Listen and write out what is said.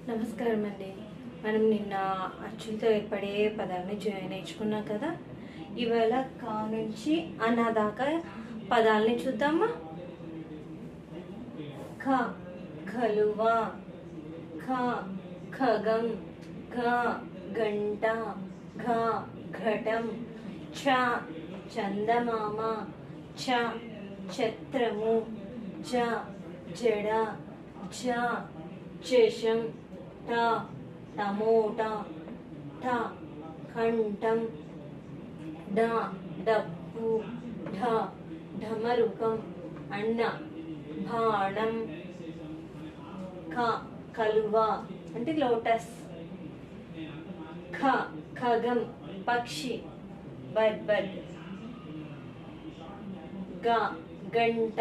నమస్కారం అండి. మనం నిన్న అచ్చులతో ఏర్పడే పదాలని నేర్చుకున్నాం కదా. ఇవాళ కా నుంచి అనా దాకా పదాలని చూద్దామా. ఖ ఖలువ, ఖ ఖగం, ఘ గంట, ఘ ఘటం, ఛ చందమామ, ఛ ఛత్రము, జ జడ, ఝ చషం, ట టమోటా, ఠ కంఠం, డ డప్పు, ఢ ఢమరుకం, అన్న బాణం, ఖ కలువ అంటే లోటస్, ఖ ఖగం పక్షి బర్డ్, గ గంట